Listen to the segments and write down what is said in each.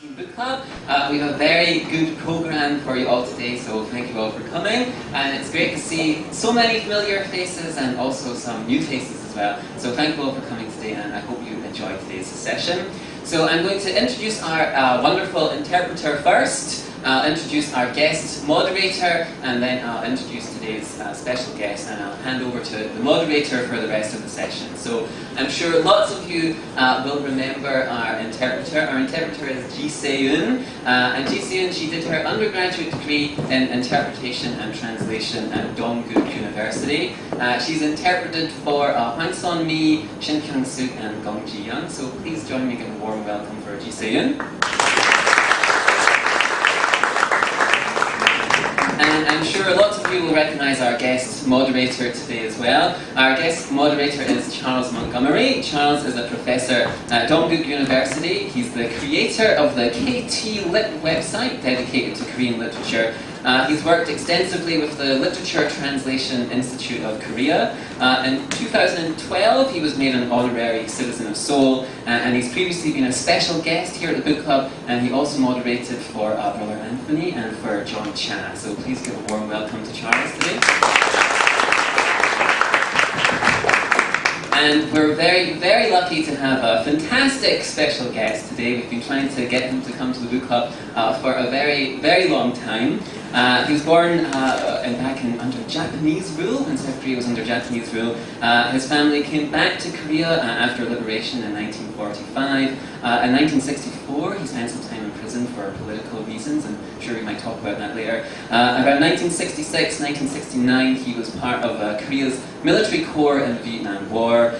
Book Club. We have a very good program for you all today, so thank you all for coming. And it's great to see so many familiar faces and also some new faces as well. So thank you all for coming today, and I hope you enjoyed today's session. So I'm going to introduce our wonderful interpreter first. I'll introduce our guest moderator, and then I'll introduce today's special guest, and I'll hand over to the moderator for the rest of the session. So I'm sure lots of you will remember our interpreter. Our interpreter is Ji Se-eun, and Ji Se-eun, she did her undergraduate degree in interpretation and translation at Dongguk University. She's interpreted for Hwang Sun-mi, Shin Kyung-suk, and Gong Ji-young. So please join me in a warm welcome for Ji Se-eun. And I'm sure lots of you will recognize our guest moderator today as well. Our guest moderator is Charles Montgomery. Charles is a professor at Dongguk University. He's the creator of the KT Lit website dedicated to Korean literature. He's worked extensively with the Literature Translation Institute of Korea. In 2012, he was made an honorary citizen of Seoul, and he's previously been a special guest here at the Book Club, and he also moderated for Brother Anthony and for John Cha. So please give a warm welcome to Charles today. And we're very, very lucky to have a fantastic special guest today. We've been trying to get him to come to the Book Club for a very, very long time. He was born back under Japanese rule, when South Korea was under Japanese rule. His family came back to Korea after liberation in 1945. In 1964, he spent some time in prison for political reasons. I'm sure we might talk about that later. Around 1966, 1969, he was part of Korea's military corps in the Vietnam War.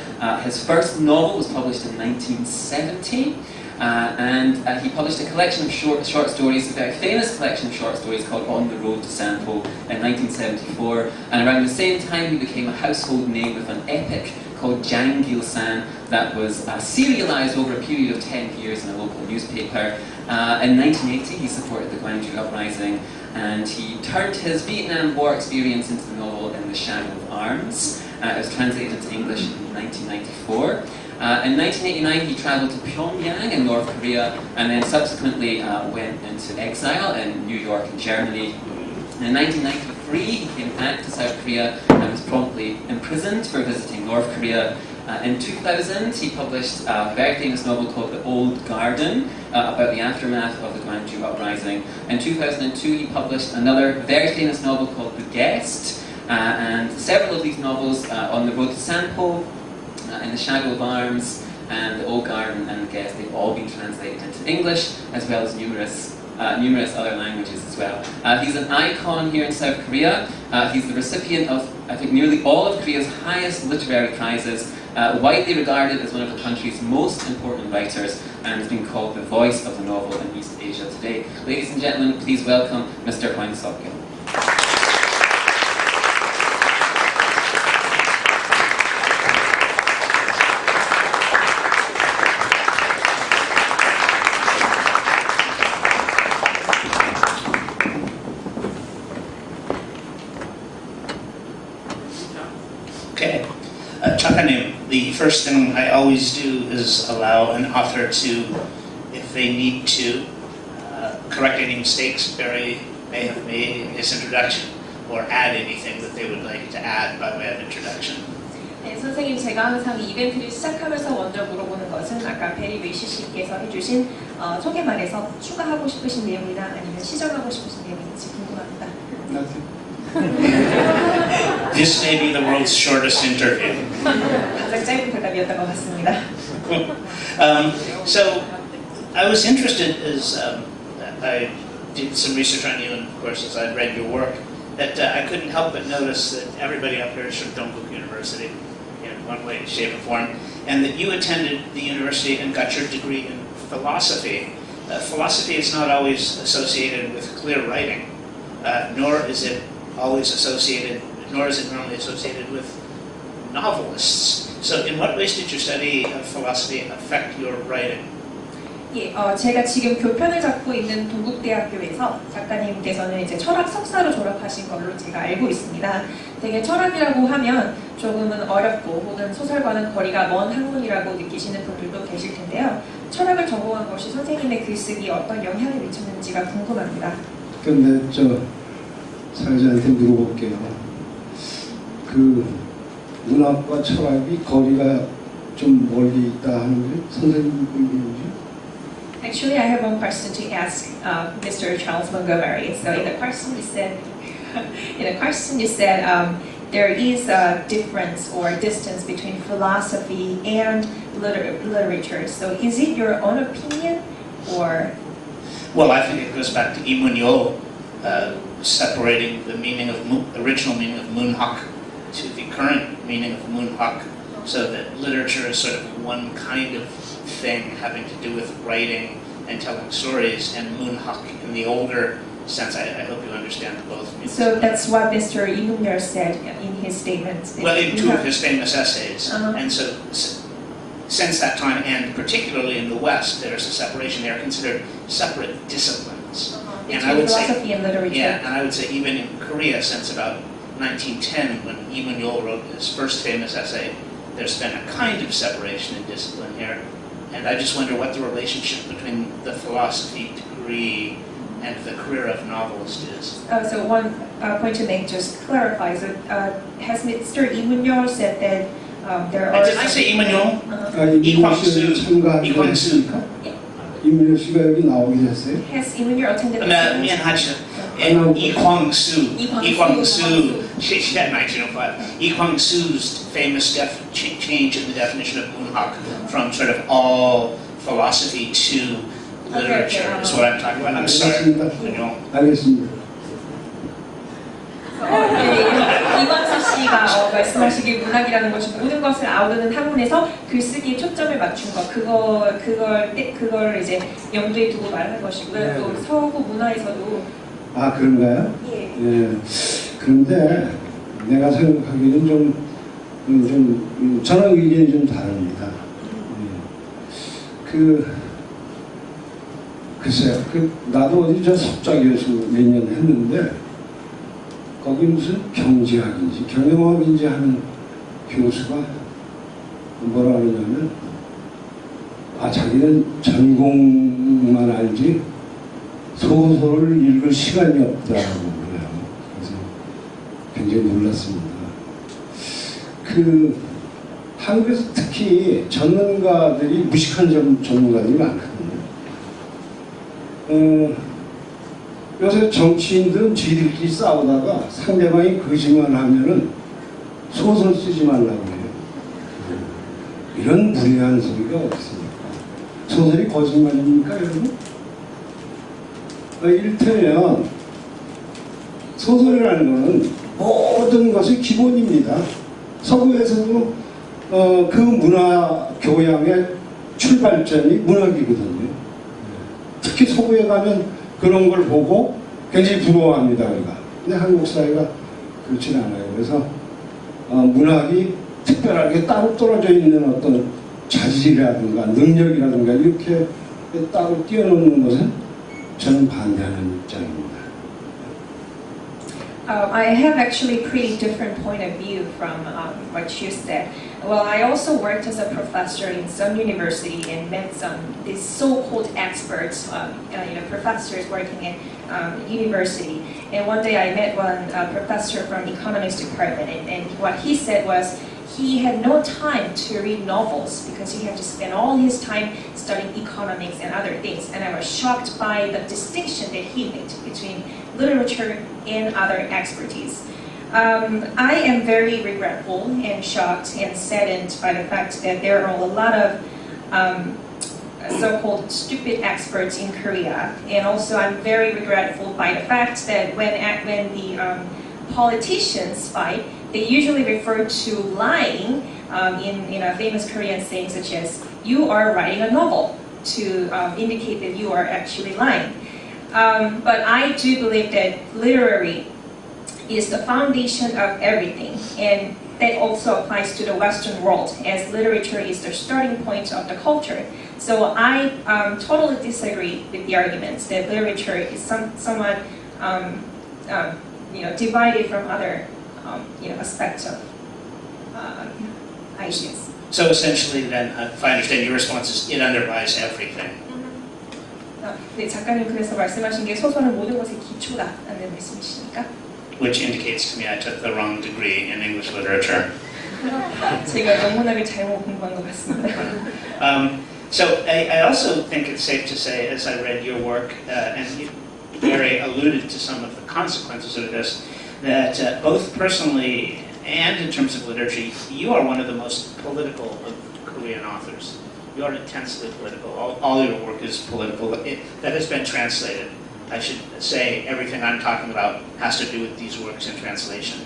His first novel was published in 1970. And he published a collection of short stories, a very famous collection of short stories called On the Road to Sampo in 1974. And around the same time, he became a household name with an epic called Jang-gil-san that was serialized over a period of 10 years in a local newspaper. In 1980, he supported the Gwangju Uprising, and he turned his Vietnam War experience into the novel In the Shadow of Arms. It was translated into English in 1994. In 1989, he travelled to Pyongyang in North Korea, and then subsequently went into exile in New York and Germany. In 1993, he came back to South Korea and was promptly imprisoned for visiting North Korea. In 2000, he published a very famous novel called The Old Garden, about the aftermath of the Gwangju Uprising. In 2002, he published another very famous novel called The Guest, and several of these novels, On the Road to Sampo, In the Shadow of Arms, and The Old Garden and The Guest, they've all been translated into English, as well as numerous other languages as well. He's an icon here in South Korea. He's the recipient of, I think, nearly all of Korea's highest literary prizes, widely regarded as one of the country's most important writers, and has been called the voice of the novel in East Asia today. Ladies and gentlemen, please welcome Mr. Hwang Seok-yeol. The first thing I always do is allow an author to, if they need to, correct any mistakes Barry may have made in his introduction, or add anything that they would like to add by way of introduction. 네, 선생님, 제가 항상 이 이벤트를 시작하면서 먼저 물어보는 것은 아까 베리 위시 씨께서 해주신 소개말에서 추가하고 싶으신 내용이나 아니면 시전하고 싶으신 내용이 있는지 궁금합니다. This may be the world's shortest interview. 가장 짧은 대답이었던 것 같습니다. So, I was interested as I did some research on you, and of course as I read your work, that I couldn't help but notice that everybody up here is from Dongguk University in one way, shape, or form, and that you attended the university and got your degree in philosophy. Philosophy is not always associated with clear writing, nor is it normally associated with novelists. So in what ways did your study of philosophy affect your writing? 예, 제가 지금 교편을 잡고 있는 동국대학교에서 작가님께서는 이제 철학 석사로 졸업하신 걸로 제가 알고 있습니다. 되게 철학이라고 하면 조금은 어렵고 혹은 소설과는 거리가 먼 학문이라고 느끼시는 분들도 계실 텐데요. 철학을 전공한 것이 선생님의 글쓰기에 어떤 영향을 미쳤는지가 궁금합니다. 근데 저 사회자한테 물어볼게요. 그 문학과 철학이 거리가 좀 멀리 있다 하는 게 선생님 의견이죠? Actually, I have one question to ask Mr. Charles Montgomery. So in the question you said, there is a difference or distance between philosophy and literature. So is it your own opinion, or? Well, I think it goes back to Lee Mun-yeol separating the meaning of original meaning of Moonhak to the current meaning of Moonhak, so that literature is sort of one kind of thing having to do with writing and telling stories, and Moonhak in the older sense. I hope you understand both meanings. So that's what Mr. Lee Mun-yeol said in his statements. Well, in two of his famous essays. Uh-huh. And so since that time, and particularly in the West, there's a separation. They are considered separate disciplines. And I Between would philosophy say, and literature. yeah, and I would say even in Korea, since about 1910, when Lee Mun-yeol wrote his first famous essay, there's been a kind of separation in discipline here. And I just wonder what the relationship between the philosophy degree and the career of novelist is. So one point to make, just clarify. So has Mr. Lee Mun-yeol said that there are? Did I say Lee Mun-yeol? 이문열 씨를 참가하게 이광수. 했습니까? 이문열 씨가 여기 나오게 됐어요? Has Lee Mun-yeol attended? 미안하죠. Lee Kwang-soo. She had 1905. Lee Kwang-soo's famous change in the definition of Moonhak from sort of all philosophy to literature is what I'm talking about. I'm sorry. 알겠습니다. 이광수 씨가 말씀하시길 문학이라는 것이 모든 것을 아우르는 학문에서 글쓰기에 초점을 맞춘 것, 그걸 이제 염두에 두고 말하는 것이고요. 네. 또 서구 문화에서도 아, 그런가요? 예. 예. 그런데 내가 생각하기에는 저는 의견이 좀 다릅니다. 글쎄요. 나도 어디 저 석좌교수 몇 년 했는데, 거기 무슨 경제학인지 경영학인지 하는 교수가 뭐라 그러냐면, 자기는 전공만 알지 소설을 읽을 시간이 없다고 그래요. 그래서 굉장히 놀랐습니다. 한국에서 특히 전문가들이 무식한 전문가들이 많거든요. 요새 정치인들은 지들끼리 싸우다가 상대방이 거짓말하면은 소설 쓰지 말라고 해요. 이런 무례한 소리가 어디 있습니까? 소설이 거짓말입니까, 여러분? 이를테면 소설이라는 것은 모든 것의 기본입니다. 서구에서도 그 문화 교양의 출발점이 문학이거든요. 특히 서구에 가면 그런 걸 보고 굉장히 부러워합니다, 우리가. 근데 한국 사회가 그렇진 않아요. 그래서 문학이 특별하게 따로 떨어져 있는 어떤 자질이라든가 능력이라든가 이렇게 따로 띄워놓는 것은 저는 반대하는 입장입니다. I have actually pretty different point of view from what you said. Well, I also worked as a professor in some university and met some these so-called experts, professors working in university. And one day I met one professor from economics department, and what he said was he had no time to read novels because he had to spend all his time studying economics and other things. And I was shocked by the distinction that he made between literature and other expertise. I am very regretful and shocked and saddened by the fact that there are a lot of so-called stupid experts in Korea. And also I'm very regretful by the fact that when the politicians fight, they usually refer to lying in a famous Korean saying such as, you are writing a novel, to indicate that you are actually lying. But I do believe that literary is the foundation of everything, and that also applies to the Western world, as literature is the starting point of the culture. So I totally disagree with the arguments that literature is somewhat divided from other aspects of ideas. So essentially, then, if I understand your response is it underlies everything. 네, 작가님 그래서 말씀하신 게 소설은 모든 것의 기초다라는 말씀이시니까 Which indicates to me I took the wrong degree in English literature. 제가 영문학을 잘못 공부한 것 같습니다. So I also think it's safe to say, as I read your work, and Gary alluded to some of the consequences of this, that both personally and in terms of literature, you are one of the most political of Korean authors. You are intensely political. All your work is political. That has been translated. I should say everything I'm talking about has to do with these works in translation.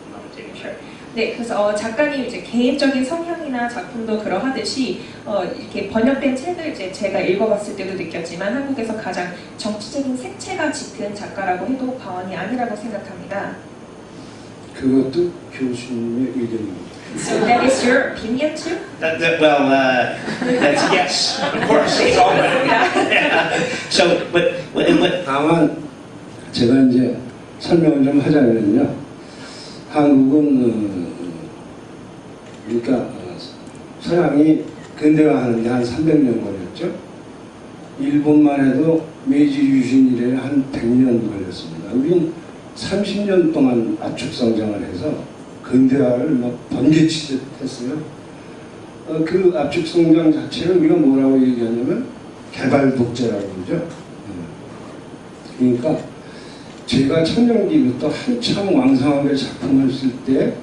You want to take a share? 네, 그래서 작가님 이제 개인적인 성향이나 작품도 그러하듯이 이렇게 번역된 책을 이제 제가 읽어봤을 때도 느꼈지만 한국에서 가장 정치적인 색채가 짙은 작가라고 해도 과언이 아니라고 생각합니다. 그것도 교수님의 의견입니다. So that is your opinion too? Well, that's yes, of course. It's all right. Yeah. So, but 다만 제가 이제 설명을 좀 하자면요. 한국은 그러니까 서양이 근대화하는데 한 300년 걸렸죠. 일본만 해도 메이지 유신 이래 한 100년 걸렸습니다. 우리는 30년 동안 압축 성장을 해서 근대화를 막 번개치듯 했어요. 그 압축 성장 자체를 우리가 뭐라고 얘기하냐면 개발 독재라고 그러죠. 그러니까 제가 청년기부터 한참 왕성하게 작품을 쓸 때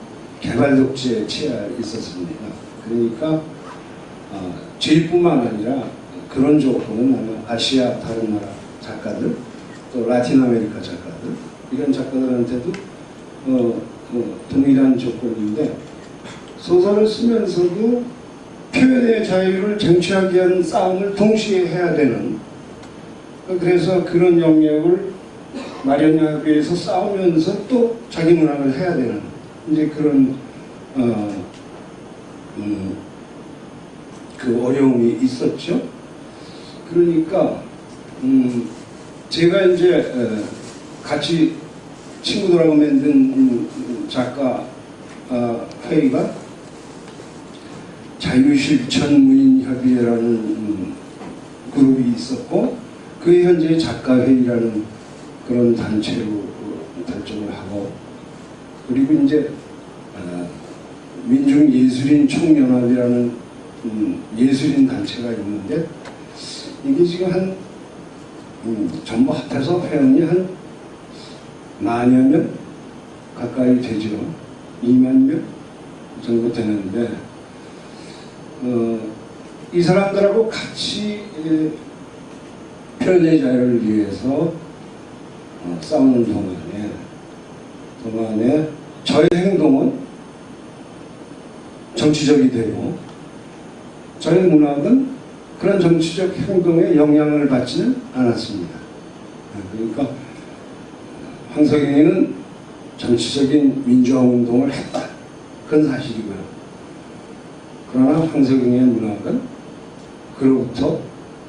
개발 독재에 취해 있었습니다. 그러니까 저희뿐만 아니라 그런 조건은 아마 아시아 다른 나라 작가들 또 라틴 아메리카 작가들 이런 작가들한테도 동일한 조건인데 소설을 쓰면서도 표현의 자유를 쟁취하기 위한 싸움을 동시에 해야 되는 그래서 그런 영역을 마련하기 위해서 싸우면서 또 자기 문학을 해야 되는 이제 그런 그 어려움이 있었죠. 그러니까 제가 이제 같이 친구들하고 만든 작가 회의가 자유실천무인협의회라는 그룹이 있었고 그게 현재 작가회의라는 그런 단체로 결정을 하고 그리고 이제 민중예술인 총연합이라는 예술인 단체가 있는데 이게 지금 한 전부 합해서 회원이 한 10,000여 명 가까이 되죠. 2만 명 정도 되는데 이 사람들하고 같이 표현의 자유를 위해서 싸우는 동안에 저의 행동은 정치적이 되고 저의 문학은 그런 정치적 행동에 영향을 받지는 않았습니다. 그러니까 황석영이는 정치적인 민주화운동을 했다. 그건 사실이고요. 그러나 황석영의 문학은 그로부터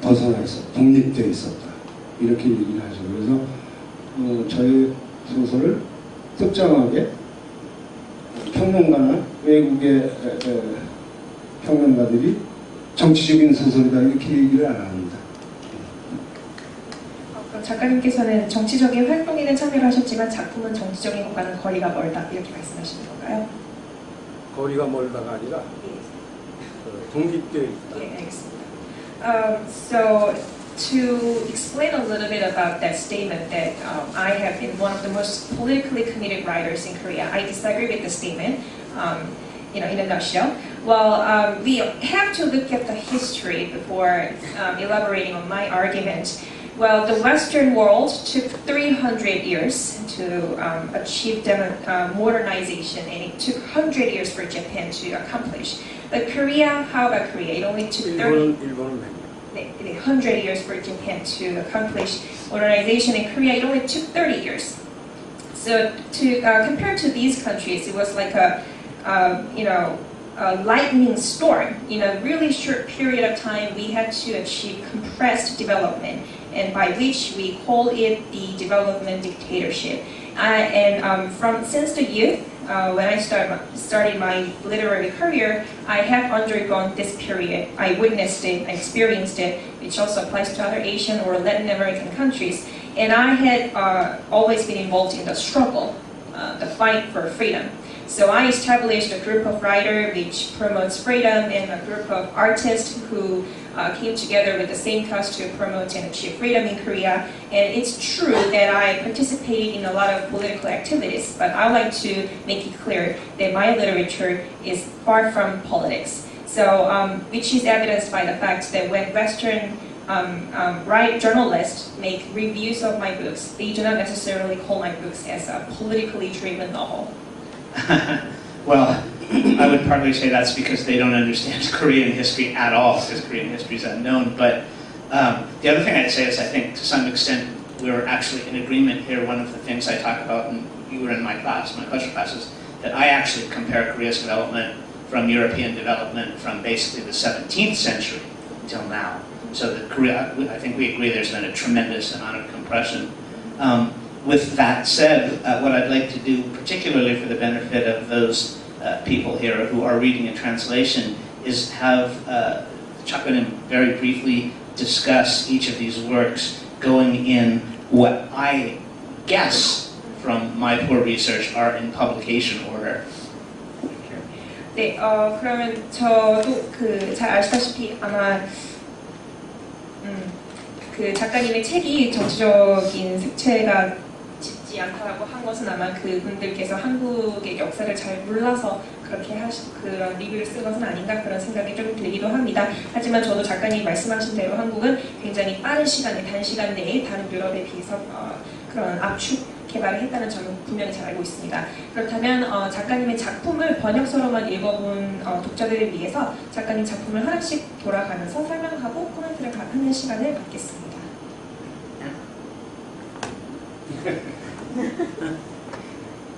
벗어나 있었다. 독립되어 있었다. 이렇게 얘기를 하죠. 그래서 저의 소설을 특정하게 평론가나 외국의 평론가들이 정치적인 소설이다 이렇게 얘기를 안 합니다. 작가님께서는 정치적인 활동에는 참여를 하셨지만 작품은 정치적인 것과는 거리가 멀다 이렇게 말씀하시는 건가요? 거리가 멀다가 아니라 독립되어 있다. 네, 알겠습니다. So to explain a little bit about that statement that I have been one of the most politically committed writers in Korea, I disagree with the statement. In a nutshell. Well, we have to look at the history before elaborating on my argument. Well, the Western world took 300 years to achieve modernization, and it took 100 years for Japan to accomplish. But Korea, how about Korea? It only took 100 years for Japan to accomplish modernization. In Korea, it only took 30 years. So to compare to these countries, it was like a lightning storm. In a really short period of time, we had to achieve compressed development, and by which we call it the development dictatorship. Since the youth, when I started my literary career, I have undergone this period. I witnessed it, I experienced it, which also applies to other Asian or Latin American countries. And I had always been involved in the struggle, the fight for freedom. So I established a group of writers which promotes freedom and a group of artists who came together with the same cause to promote and achieve freedom in Korea. And it's true that I participated in a lot of political activities, but I would like to make it clear that my literature is far from politics. So, which is evidenced by the fact that when Western journalists make reviews of my books, they do not necessarily call my books as a politically driven novel. Well, I would partly say that's because they don't understand Korean history at all, because Korean history is unknown. But the other thing I'd say is I think to some extent we're actually in agreement here. One of the things I talk about, and you were in my class, my pleasure classes, that I actually compare Korea's development from European development from basically the 17th century until now. So that Korea, I think we agree there's been a tremendous amount of compression. With that said, what I'd like to do, particularly for the benefit of those people here who are reading a translation, is have Chakwanim very briefly discuss each of these works, going in what I guess from my poor research are in publication order. 네, 그러면 저도 잘 아시다시피 아마 그 작가님의 책이 정치적인 색채가 짙지 않다라고 한 것은 아마 그분들께서 한국의 역사를 잘 몰라서 그렇게 그런 리뷰를 쓴 것은 아닌가 그런 생각이 좀 들기도 합니다. 하지만 저도 작가님이 말씀하신 대로 한국은 굉장히 빠른 시간에, 단시간 내에 다른 유럽에 비해서 그런 압축 개발을 했다는 점은 분명히 잘 알고 있습니다. 그렇다면 작가님의 작품을 번역서로만 읽어본 독자들을 위해서 작가님 작품을 하나씩 돌아가면서 설명하고 코멘트를 하는 시간을 갖겠습니다.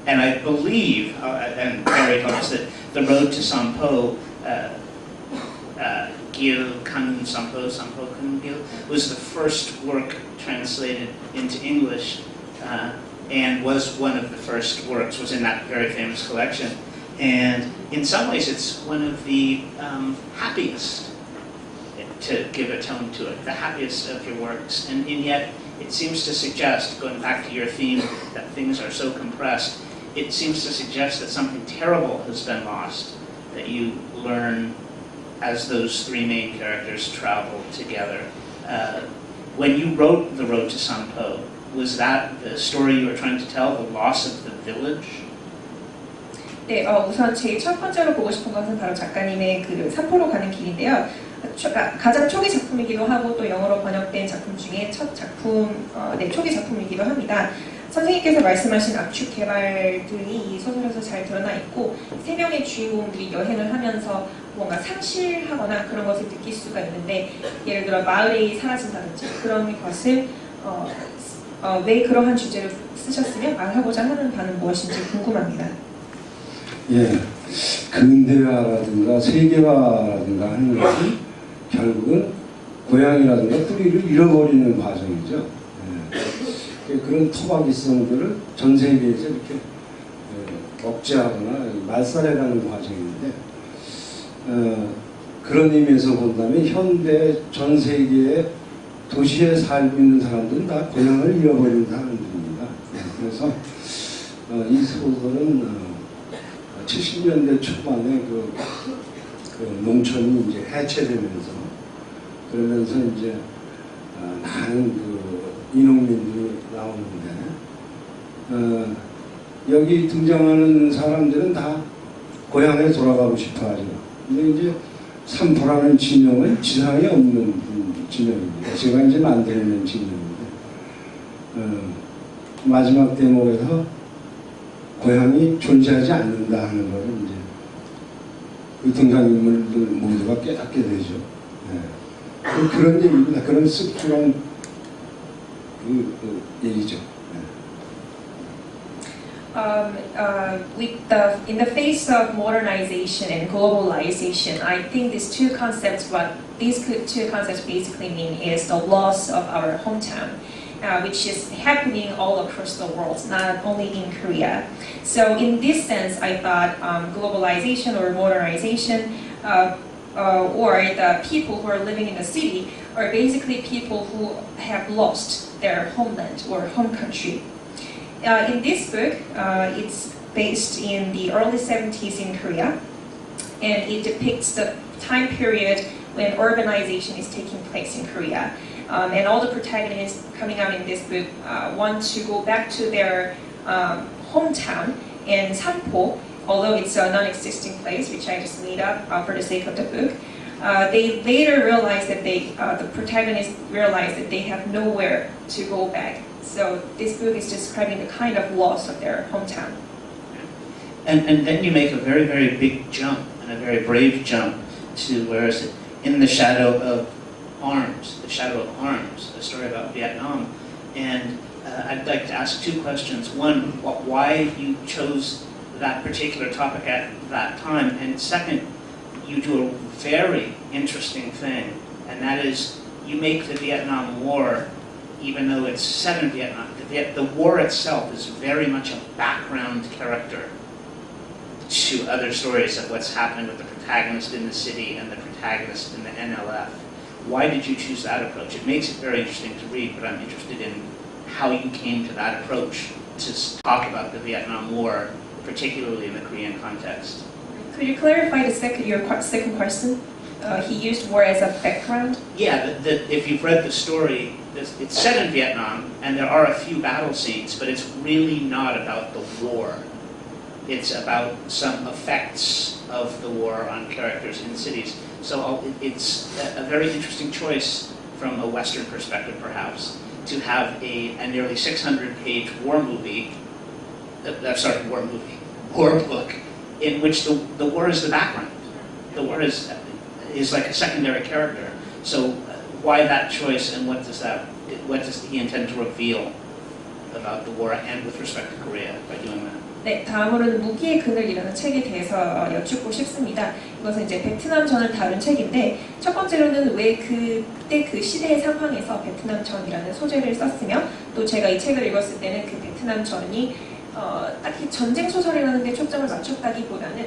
And I believe, and Mary told us that The Road to Sampo, Gil Kanun Sampo, Sampo Kanun Gil, was the first work translated into English and was one of the first works, was in that very famous collection. And in some ways it's one of the happiest, to give a tone to it, the happiest of your works. And yet it seems to suggest, going back to your theme, that things are so compressed, it seems to suggest that something terrible has been lost, that you learn as those three main characters travel together. When you wrote The Road to Sampo, was that the story you were trying to tell, the loss of the village? 네, 우선 제일 첫 번째로 보고 싶은 것은 바로 작가님의 그 삼포로 가는 길인데요. 가장 초기 작품이기도 하고 또 영어로 번역된 작품 중에 첫 작품, 초기 작품이기도 합니다. 선생님께서 말씀하신 압축 개발들이 이 소설에서 잘 드러나 있고 세 명의 주인공들이 여행을 하면서 뭔가 상실하거나 그런 것을 느낄 수가 있는데 예를 들어 마을이 사라진다든지 그런 것을 왜 그러한 주제를 쓰셨으면 알아보자 하는 바는 무엇인지 궁금합니다. 예, 근대화라든가 세계화라든가 하는 것은 결국은 고향이라든가 뿌리를 잃어버리는 과정이죠. 예. 그런 토박이성들을 전 세계에서 이렇게 억제하거나 말살해가는 과정인데 그런 의미에서 본다면 현대 전 세계의 도시에 살고 있는 사람들은 다 고향을 잃어버린 사람들입니다. 예. 그래서 이 소설은 70년대 초반에 그 농촌이 이제 해체되면서 그러면서 이제 많은 그 이농민들이 나오는데 여기 등장하는 사람들은 다 고향에 돌아가고 싶어하죠. 근데 이제 삼포라는 진영은 지상에 없는 진영입니다. 제가 이제 만들어낸 진영인데 마지막 대목에서 고향이 존재하지 않는다 하는 것을 이제 그 등장인물들 모두가 깨닫게 되죠. 네. 그런 얘기입니다. 그런 씁쓸한 그 얘기죠. In the face of modernization and globalization, I think these two concepts basically mean is the loss of our hometown. which is happening all across the world, not only in Korea. So in this sense, I thought globalization or modernization or the people who are living in the city are basically people who have lost their homeland or home country. In this book, it's based in the early 70s in Korea, and it depicts the time period when urbanization is taking place in Korea. And all the protagonists coming out in this book want to go back to their hometown in Sanpo, although it's a non-existing place, which I just made up for the sake of the book. They later realize that the protagonists realize that they have nowhere to go back. So this book is describing the kind of loss of their hometown. And then you make a very, very big jump, and a very brave jump to, where is it? In the Shadow of Arms, The Shadow of Arms, a story about Vietnam. And I'd like to ask two questions. One, why you chose that particular topic at that time, and second, you do a very interesting thing, and that is you make the Vietnam War, even though it's set in Vietnam, the war itself is very much a background character to other stories of what's happening with the protagonist in the city and the protagonist in the NLF. Why did you choose that approach? It makes it very interesting to read, but I'm interested in how you came to that approach to talk about the Vietnam War, particularly in the Korean context. Could you clarify your second question? He used war as a background? Yeah, if you've read the story, it's set in Vietnam, and there are a few battle scenes, but it's really not about the war. It's about some effects of the war on characters in cities. So it's a very interesting choice from a Western perspective, perhaps, to have a nearly 600-page war book, in which the war is the background. The war is like a secondary character. So why that choice, and what does he intend to reveal about the war and with respect to Korea by doing that? 네, 다음으로는 무기의 그늘이라는 책에 대해서 여쭙고 싶습니다. 이것은 이제 베트남전을 다룬 책인데, 첫 번째로는 왜 그때 그 시대의 상황에서 베트남전이라는 소재를 썼으며, 또 제가 이 책을 읽었을 때는 그 베트남전이 딱히 전쟁 소설이라는 데 초점을 맞췄다기보다는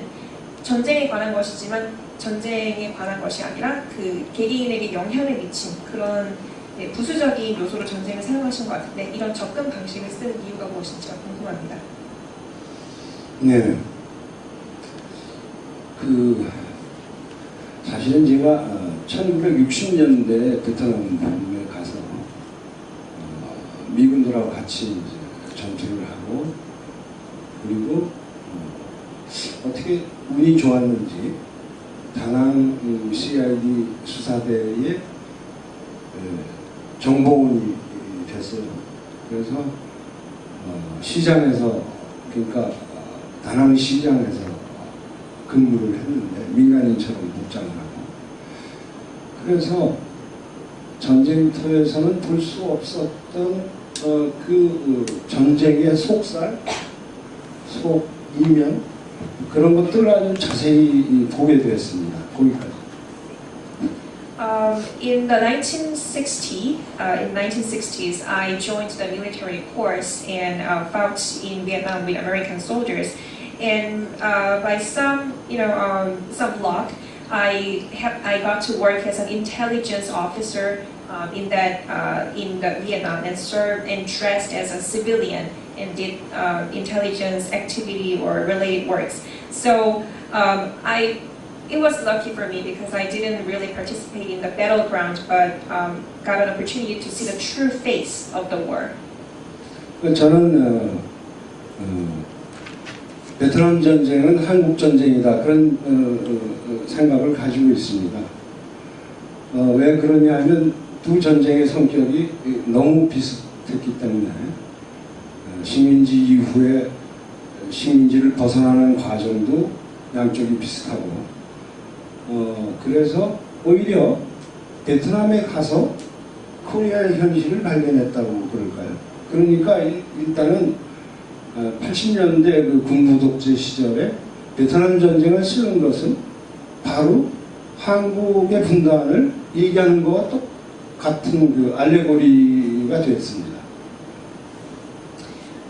전쟁에 관한 것이지만 전쟁에 관한 것이 아니라 그 개개인에게 영향을 미친 그런 부수적인 요소로 전쟁을 사용하신 것 같은데, 이런 접근 방식을 쓰는 이유가 무엇인지가 궁금합니다. 네. 사실은 제가 1960년대 베트남에 가서 미군들하고 같이 이제 전투를 하고, 그리고 어떻게 운이 좋았는지 다낭 CID 수사대의 정보원이 됐어요. 그래서 시장에서, 그러니까 다낭 시장에서 근무를 했는데, 민간인처럼 복장을 하고, 그래서 전쟁터에서는 볼 수 없었던 그 전쟁의 속살, 속이면, 그런 것들을 아주 자세히 보게 되었습니다. 거기까지. In the 1960s, I joined the military course and fought in Vietnam with American soldiers. And by some luck, I got to work as an intelligence officer in Vietnam, and served and dressed as a civilian and did intelligence activity or related works. So it was lucky for me because I didn't really participate in the battleground, but got an opportunity to see the true face of the war. 저는 베트남 전쟁은 한국 전쟁이다, 그런 생각을 가지고 있습니다. 왜 그러냐 하면 두 전쟁의 성격이 너무 비슷했기 때문에, 식민지 이후에 식민지를 벗어나는 과정도 양쪽이 비슷하고, 그래서 오히려 베트남에 가서 코리아의 현실을 발견했다고 그럴까요? 그러니까 일단은 80년대 그 군부 독재 시절에 베트남 전쟁을 쓰는 것은 바로 한국의 분단을 얘기하는 것과 똑같은 그 알레고리가 되었습니다.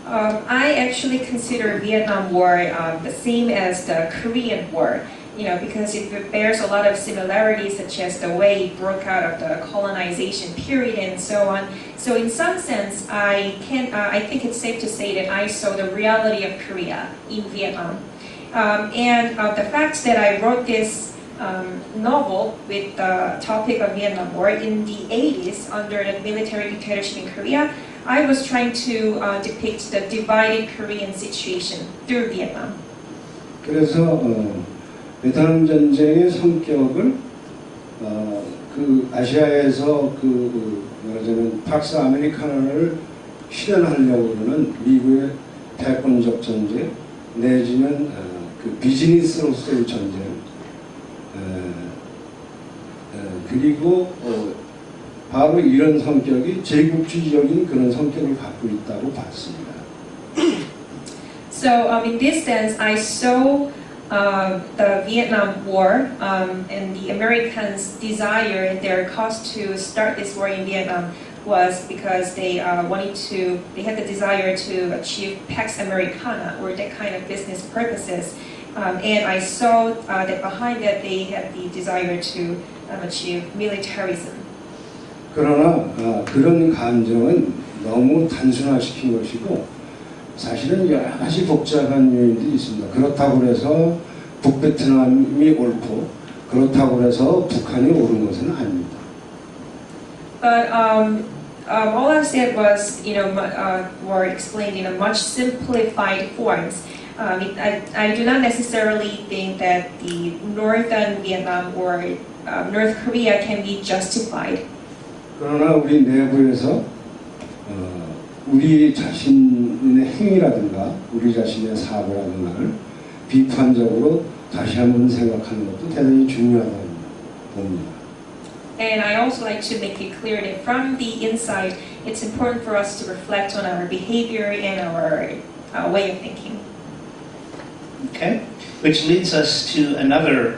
I actually consider Vietnam War the same as the Korean War, because it bears a lot of similarities, such as the way it broke out of the colonization period and so on. So in some sense, I think it's safe to say that I saw the reality of Korea in Vietnam. And the fact that I wrote this novel with the topic of Vietnam War in the 80s under the military dictatorship in Korea, I was trying to depict the divided Korean situation through Vietnam. 그래서 베트남 전쟁의 성격을 그 아시아에서 말하자면 팍스 아메리카노를 실현하려고 그러는 미국의 태권적 전쟁 내지는 그 비즈니스로서의 전쟁 그리고 바로 이런 성격이 제국주의적인 그런 성격을 갖고 있다고 봤습니다. So in this sense, I saw the Vietnam War and the Americans' desire and their cause to start this war in Vietnam was because they had the desire to achieve Pax Americana or that kind of business purposes. And I saw that behind that they had the desire to achieve militarism. 그러나 그런 감정은 너무 단순화시킨 것이고 사실은 여러 가지 복잡한 요인들이 있습니다. 그렇다고 해서 북베트남이 옳고 그렇다고 해서 북한이 옳은 것은 아닙니다. But all I said was, were explained in a much simplified forms. I do not necessarily think that the northern Vietnam or North Korea can be justified. 그러나 우리 내부에서 우리 자신의 행위라든가 우리 자신의 사고라든가를 비판적으로 다시 한번 생각하는 것도 대단히 중요하다고 봅니다. And I also like to make it clear that from the inside, it's important for us to reflect on our behavior and our way of thinking. Okay, which leads us to another,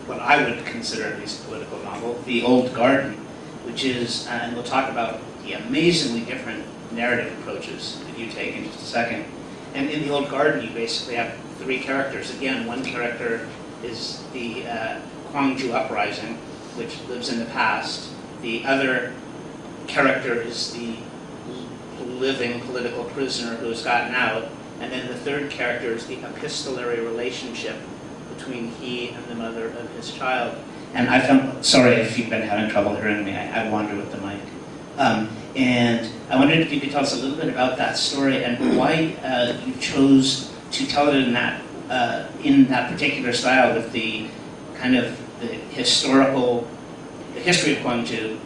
what I would consider at least political novel, The Old Garden, which is, and we'll talk about the amazingly different narrative approaches that you take in just a second. And in The Old Garden, you basically have three characters. Again, one character is the Gwangju Uprising, which lives in the past. The other character is the living political prisoner who has gotten out. And then the third character is the epistolary relationship between he and the mother of his child. And I found, sorry if you've been having trouble hearing me, I wander with the mic. And I wondered if you could tell us a little bit about that story and why you chose to tell it in that particular style with the kind of the history of Gwangju,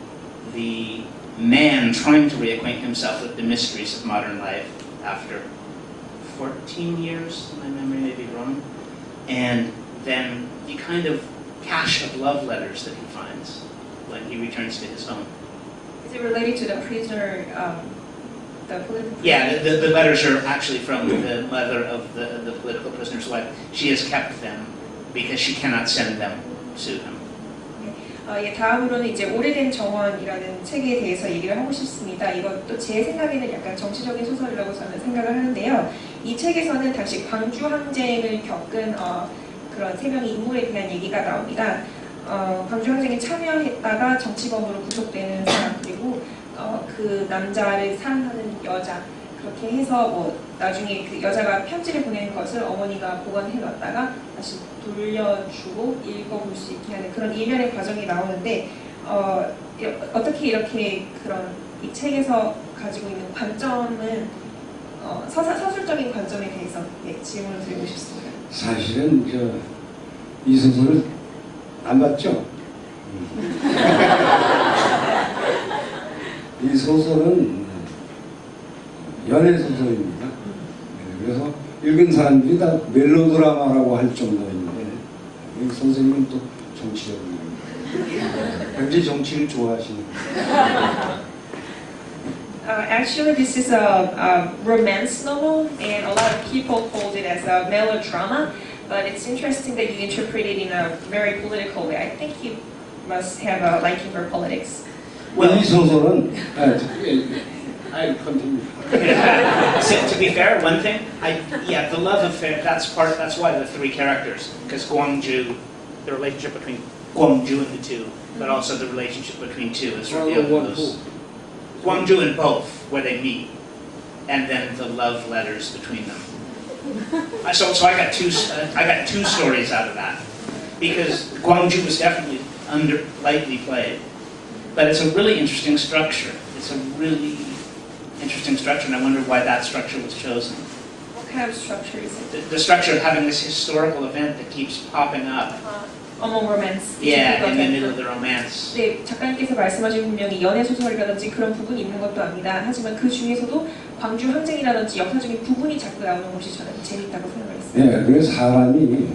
the man trying to reacquaint himself with the mysteries of modern life after 14 years, my memory may be wrong, and then the kind of cache of love letters that he finds when he returns to his home. Is it related to the prisoner, the political prisoner? Yeah, the letters are actually from the mother of the political prisoner's wife. She has kept them because she cannot send them to him. 다음으로는 이제 오래된 정원이라는 책에 대해서 얘기를 하고 싶습니다. 이것도 제 생각에는 약간 정치적인 소설이라고 저는 생각을 하는데요. 이 책에서는 당시 광주 항쟁을 겪은 그런 세 명의 인물에 대한 얘기가 나옵니다. 광주 항쟁에 참여했다가 정치범으로 구속되는 사람 그리고 그 남자를 사랑하는 여자 그렇게 해서 나중에 그 여자가 편지를 보내는 것을 어머니가 보관해 놨다가 다시 돌려주고 읽어볼 수 있게 하는 그런 일련의 과정이 나오는데 어떻게 이렇게 그런 이 책에서 가지고 있는 관점은 서술적인 관점에 대해서 질문을 드리고 싶습니다. 사실은 이 소설을 안 봤죠? 이 소설은 연애 소설입니다. 그래서 읽은 사람들이 다 멜로드라마라고 할 정도인데 이 선생님은 또 정치적인 굉장히 정치를 좋아하시는 Actually, this is a romance novel, and a lot of people called it as a melodrama. But it's interesting that you interpret it in a very political way. I think you must have a liking for politics. 이 소설은 I continue. So, to be fair, one thing, the love affair, that's why the three characters, because Gwangju, the relationship between Gwangju and the two, but also the relationship between two is revealed in those. Gwangju and both, where they meet, and then the love letters between them. So I got two stories out of that, because Gwangju was definitely lightly played, but it's a really interesting structure. It's a really interesting structure, and I wonder why that structure was chosen. What kind of structure is it? The structure of having this historical event that keeps popping up. Among romance. Yeah, in the middle of the romance. 네, 작가님께서 말씀하신 분명히 연애 소설이라든지 그런 부분이 있는 것도 아니다. 하지만 그 중에서도 광주 항쟁이라든지 역사적인 부분이 자꾸 나오는 것이 저는 재밌다고 생각을 했어요. 네, 그래서 사람이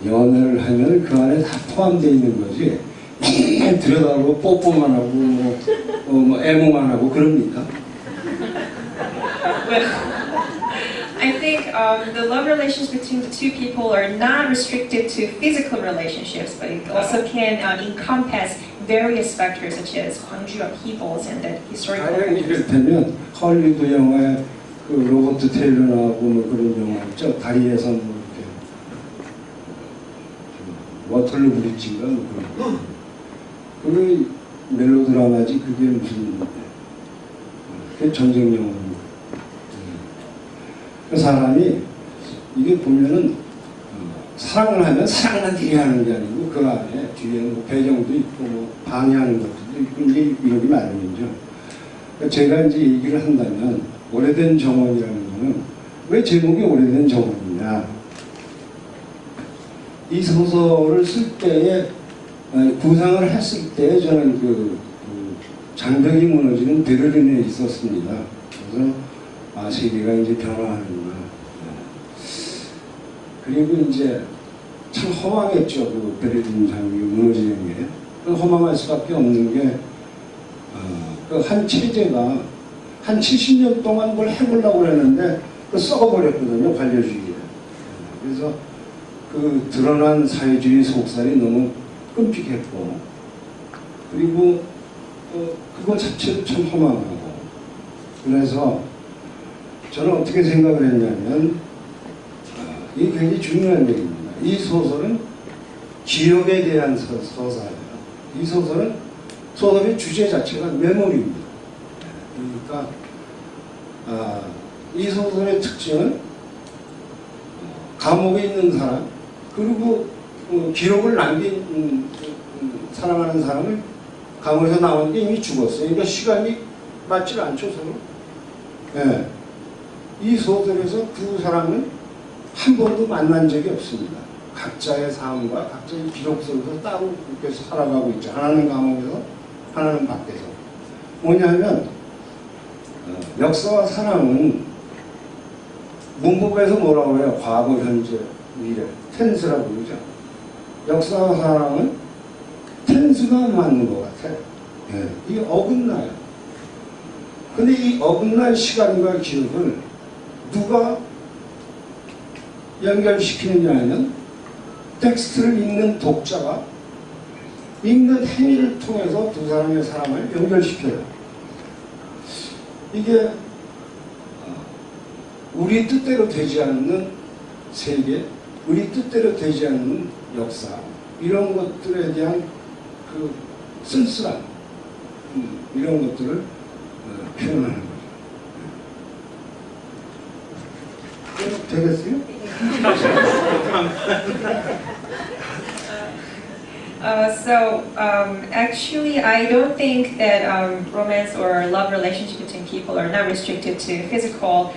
연애를 하면 그 안에 다 포함되어 있는 거지. 들여다보고 뽀뽀만 하고 뭐 애모만 하고 그럽니까? I think the love relations between the two people are not restricted to physical relationships, but it also can encompass various factors such as Gwangju upheavals and the historical 만약에 factors. 이를테면 헐리우드 영화에 그 로버트 테일러 나오고 뭐 그런 영화 있죠? 다리에서 뭐 이렇게 워털루 브릿지인가 뭐 그런 그게 멜로드라마지 그게 무슨 그게 전쟁 영화입니다. 그 사람이 이게 보면은 사랑을 하면 사랑만 되게 하는 게 아니고 그 안에 뒤에 뭐 배경도 있고 뭐 방해하는 것도 있고 이게 이러기 마련이죠. 그러니까 제가 이제 얘기를 한다면 오래된 정원이라는 거는 왜 제목이 오래된 정원이냐? 이 소설을 쓸 때에 구상을 했을 때 저는 그 장벽이 무너지는 베를린에 있었습니다. 그래서 세계가 이제 변화하는구나. 그리고 이제 참 허망했죠. 그 베를린 장벽이 무너지는 게. 그 허망할 수밖에 없는 게 그 한 체제가 한 70년 동안 뭘 해보려고 그랬는데 그 썩어버렸거든요. 관료주의에. 그래서 그 드러난 사회주의 속살이 너무 끔찍했고 그리고 그거 자체도 참 허망하고 그래서 저는 어떻게 생각을 했냐면 이게 굉장히 중요한 얘기입니다. 이 소설은 기억에 대한 서사예요. 이 소설의 주제 자체가 메모리입니다. 그러니까 이 소설의 특징은 감옥에 있는 사람 그리고 기록을 남긴 사랑하는 사람을 감옥에서 나오는데 이미 죽었어요. 그러니까 시간이 맞질 않죠 서로. 네. 이 소설에서 두 사람은 한 번도 만난 적이 없습니다. 각자의 삶과 각자의 기록 속에서 따로 그렇게 살아가고 있죠. 하나는 감옥에서 하나는 밖에서. 뭐냐면 역사와 사랑은 문법에서 뭐라고 해요? 과거, 현재, 미래. 텐스라고 그러죠. 역사와 사랑은 텐스가 맞는 것 같아요. 네. 이게 어긋나요. 근데 이 어긋날 시간과 기억을 누가 연결시키느냐면 텍스트를 읽는 독자가 읽는 행위를 통해서 두 사람의 사랑을 연결시켜요. 이게 우리 뜻대로 되지 않는 세계, 우리 뜻대로 되지 않는 역사 이런 것들에 대한 그 쓸쓸함 이런 것들을 표현하는 거죠. 되겠어요? Actually, I don't think that romance or love relationship between people are not restricted to physical,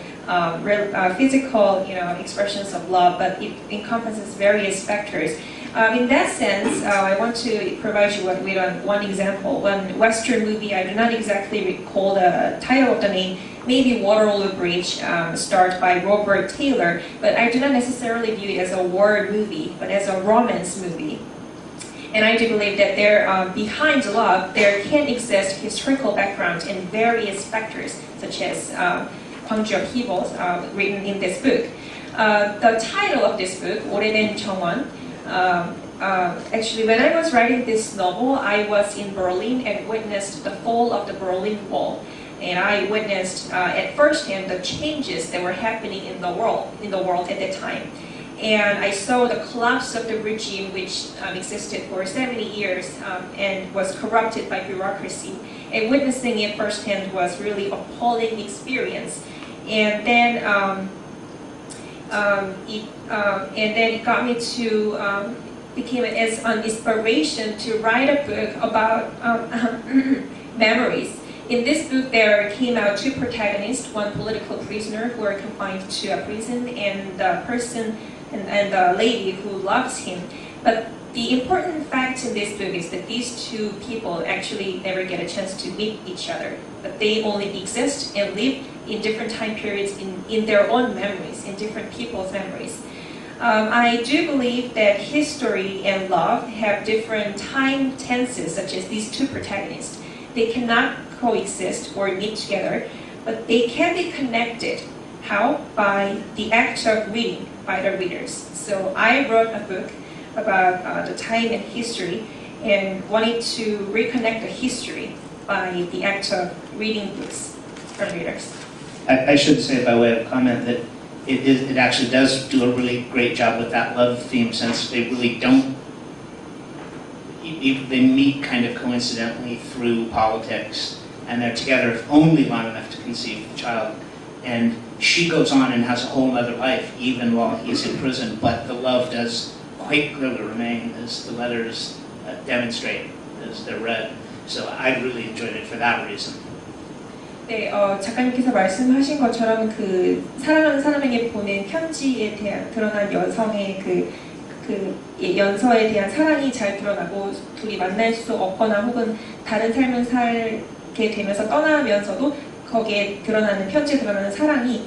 expressions of love, but it encompasses various factors. In that sense, I want to provide you with one example. One Western movie, I do not exactly recall the title of the name, maybe Waterloo Bridge, starred by Robert Taylor, but I do not necessarily view it as a war movie, but as a romance movie. And I do believe that behind love, there can exist historical background and various factors, such as Gwangju upheavals, written in this book. The title of this book, 오래된 정원, actually, when I was writing this novel, I was in Berlin and witnessed the fall of the Berlin Wall. and I witnessed at first hand the changes that were happening in the world at that time. And I saw the collapse of the regime which existed for 70 years and was corrupted by bureaucracy. And witnessing it firsthand was really appalling experience. And then it got me to became as an inspiration to write a book about memories. In this book, there came out two protagonists: one political prisoner who are confined to a prison, and the person and the lady who loves him. But the important fact in this book is that these two people actually never get a chance to meet each other, but they only exist and live in different time periods in their own memories, in different people's memories. I do believe that history and love have different time tenses, such as these two protagonists. They cannot coexist or meet together, but they can be connected. How? By the act of reading by the readers. So I wrote a book about the time and history and wanted to reconnect the history by the act of reading books from readers. I should say by way of comment that it actually does do a really great job with that love theme, since they really don't, they meet kind of coincidentally through politics, and they're together only long enough to conceive the child. And she goes on and has a whole other life even while he's in prison, but the love does quite clearly remain, as the letters demonstrate as they're read. So I really enjoyed it for that reason. 네, 작가님께서 말씀하신 것처럼 그 사랑하는 사람에게 보낸 편지에 대한 드러난 여성의 연서에 대한 사랑이 잘 드러나고 둘이 만날 수 없거나 혹은 다른 삶을 살게 되면서 떠나면서도 거기에 드러나는 편지에 드러나는 사랑이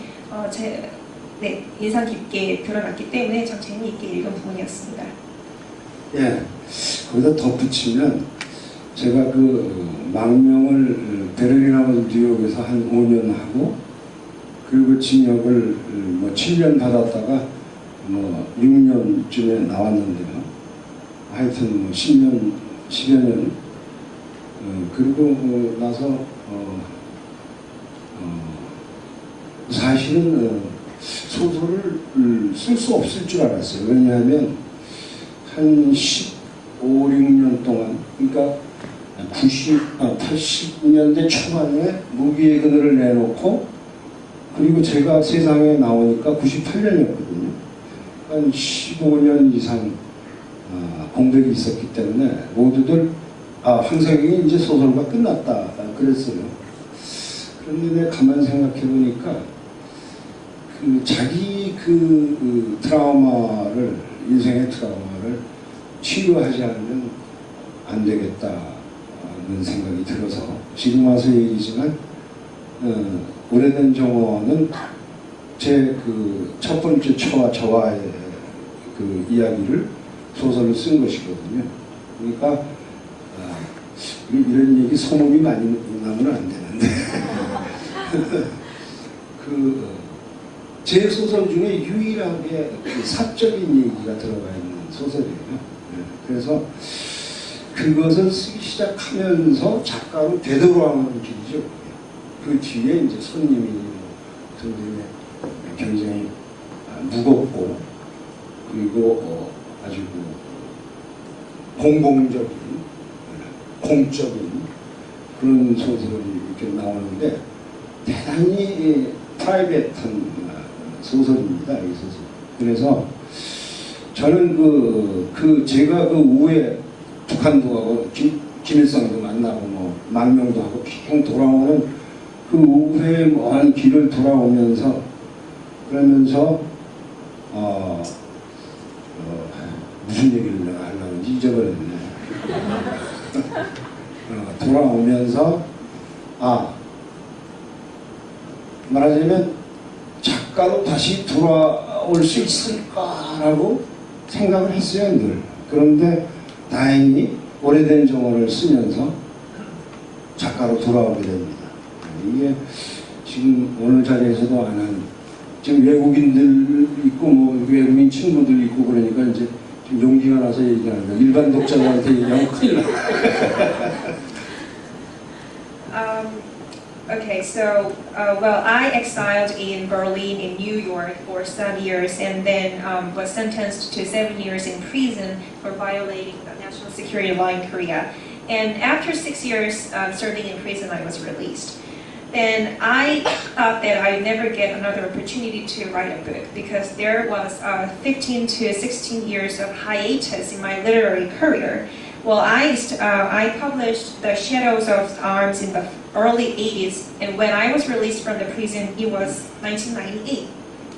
인상 깊게 드러났기 때문에 참 재미있게 읽은 부분이었습니다. 예, 거기다 덧붙이면 제가 그 망명을 베를린하고 뉴욕에서 한 5년 하고, 그리고 징역을 뭐 7년 받았다가 뭐 6년쯤에 나왔는데요. 하여튼 뭐 10여 년 그리고 나서 사실은 소설을 쓸 수 없을 줄 알았어요. 왜냐하면 한 15, 16년 동안, 그러니까 80년대 초반에 무기의 그늘을 내놓고, 그리고 제가 세상에 나오니까 98년이었거든요. 한 15년 이상 공백이 있었기 때문에 모두들 황석영이 이제 소설가 끝났다 그랬어요. 그런데 내가 가만히 생각해 보니까 자기 트라우마를, 인생의 트라우마를 치유하지 않으면 안 되겠다는 생각이 들어서, 지금 와서 얘기지만 오래된 정원은 제 첫 번째 저와의 이야기를 소설로 쓴 것이거든요. 그러니까 이런 얘기 소문이 많이 나면 안 되는데 제 소설 중에 유일하게 사적인 얘기가 들어가 있는 소설이에요. 그래서 그것을 쓰기 시작하면서 작가로 되돌아오는 길이죠. 그 뒤에 이제 손님이 굉장히 무겁고, 그리고 아주 공공적인, 공적인 그런 소설이 이렇게 나오는데 대단히 프라이빗한 소설입니다, 이 소설. 그래서 저는 제가 우에 북한도 하고 김일성도 만나고 뭐 망명도 하고 계속 돌아오는 그 우회의 먼 길을 돌아오면서, 그러면서 무슨 얘기를 내가 하려고 잊어버렸네. 돌아오면서 말하자면 작가로 다시 돌아올 수 있을까라고 생각을 했어요, 늘. 그런데 다행히 오래된 정원을 쓰면서 작가로 돌아오게 됩니다. 이게 지금 오늘 자리에서도 안 한, 지금 외국인들 있고 뭐 외국인 친구들 있고 그러니까 이제 좀 용기가 나서 얘기하는 거예요. 일반 독자들한테 얘기하면 큰일 나. Okay, so, well, I exiled in Berlin, in New York for some years, and then was sentenced to 7 years in prison for violating the national security law in Korea. And after 6 years serving in prison, I was released. Then I thought that I'd never get another opportunity to write a book because there was 15 to 16 years of hiatus in my literary career. Well, I published The Shadows of Arms in the early 80s, and when I was released from the prison, it was 1998.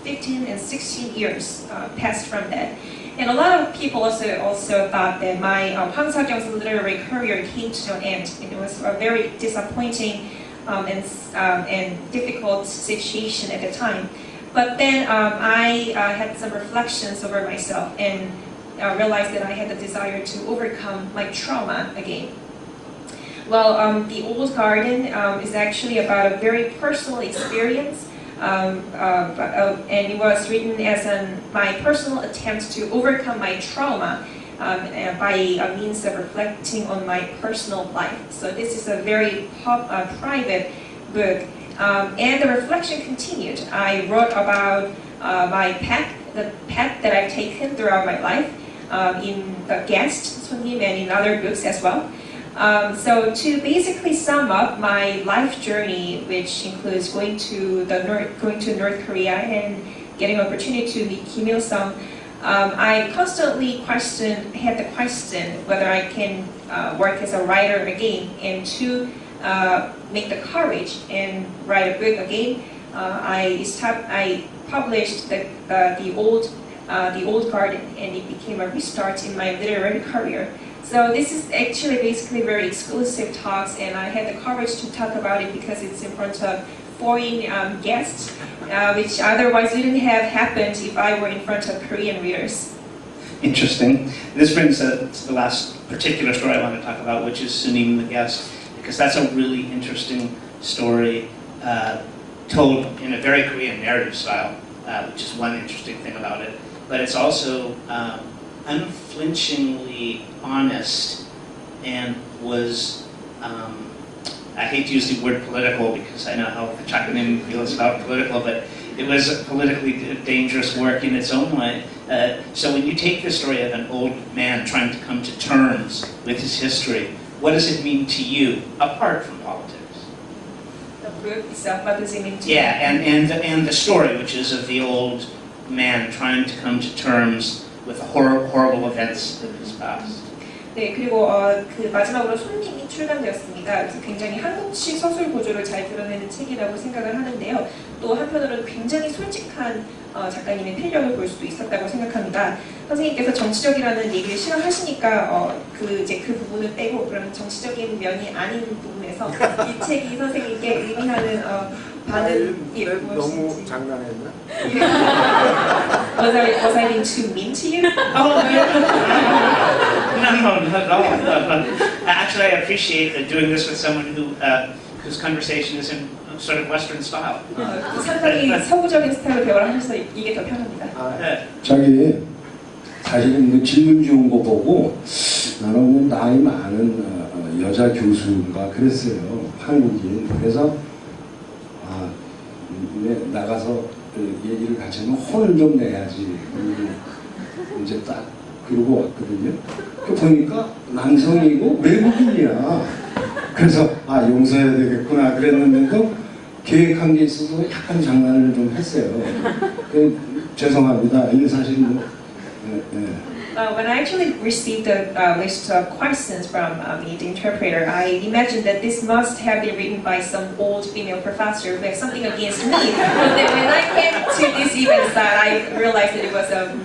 15 and 16 years passed from that. And a lot of people also thought that my Hwang Sa-kyung's literary career came to an end, and it was a very disappointing and difficult situation at the time. But then I had some reflections over myself and realized that I had the desire to overcome my trauma again. Well, The Old Garden is actually about a very personal experience, and it was written as my personal attempt to overcome my trauma by means of reflecting on my personal life. So this is a very private book, and the reflection continued. I wrote about my path, the path that I've taken throughout my life, in The Guest, 손님, and in other books as well. So to basically sum up my life journey, which includes going to North Korea and getting an opportunity to meet Kim Il-sung, I constantly had the question whether I can work as a writer again, and to make the courage and write a book again. I published the Old Garden, and it became a restart in my literary career. So this is actually basically very exclusive talks, and I had the courage to talk about it because it's in front of foreign guests, which otherwise wouldn't have happened if I were in front of Korean readers. Interesting. This brings us to the last particular story I want to talk about, which is Sunim the Guest, because that's a really interesting story told in a very Korean narrative style, which is one interesting thing about it. But it's also unflinchingly honest and was, I hate to use the word political because I know how the Chakanim feels about political, but it was a politically dangerous work in its own way. So when you take the story of an old man trying to come to terms with his history, what does it mean to you, apart from politics? The book itself, what does it mean to you? Yeah, and the story, which is of the old man trying to come to terms with the horrible events of his past. 네, 그리고 그 마지막으로 손님이 출간되었습니다. 그래서 굉장히 한국식 서술 구조를 잘 드러내는 책이라고 생각을 하는데요. 또 한편으로는 굉장히 솔직한 작가님의 필력을 볼 수도 있었다고 생각합니다. 선생님께서 정치적이라는 얘기를 싫어하시니까 그 부분을 빼고 그런 정치적인 면이 아닌 부분에서 이 책이 선생님께 의미하는 반응이 너무 장난했나? Was I being too mean to you? Oh, no, not at all. Actually, I appreciate doing this with someone whose conversation is in sort of Western style. 상당히 서구적인 스타일로 대화를 하셔서 이게 더 편합니다. 자기 사실은 그 질문 주는 거 보고 나는 나이 많은 여자 교수인가 그랬어요. 한국인. 그래서 나가서 얘기를 같이 하면 혼을 좀 내야지. 이제 딱 그러고 왔거든요. 보니까 남성이고 외국인이야. 그래서 용서해야 되겠구나 그랬는데도 계획한 게 있어서 약간 장난을 좀 했어요. 죄송합니다. 이게 사실 When I actually received the list of questions from the interpreter, I imagined that this must have been written by some old female professor who had something against me. But then when I came to this event, I realized that it was a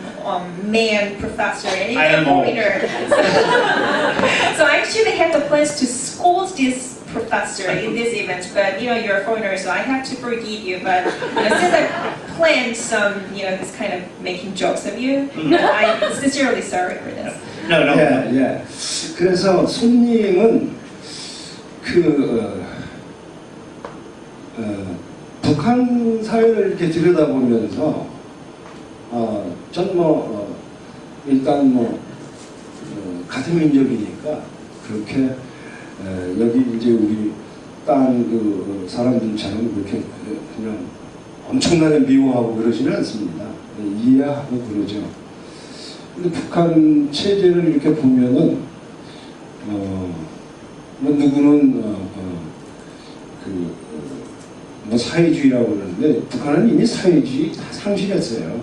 man professor and even a foreigner. So I actually had the plans to scold this professor in this event, but you're a foreigner, so I have to forgive you. But since I planned some, this kind of making jokes of you, I'm sincerely sorry for this. No. 예. 그래서 손님은 북한 사회를 이렇게 들여다보면서 전 일단 같은 민족이니까 그렇게 여기 이제 우리 딴 그 사람들처럼 그렇게 그냥 엄청나게 미워하고 그러지는 않습니다. 이해하고 그러죠. 근데 북한 체제를 이렇게 보면은 뭐 누구는 뭐 사회주의라고 그러는데 북한은 이미 사회주의 다 상실했어요.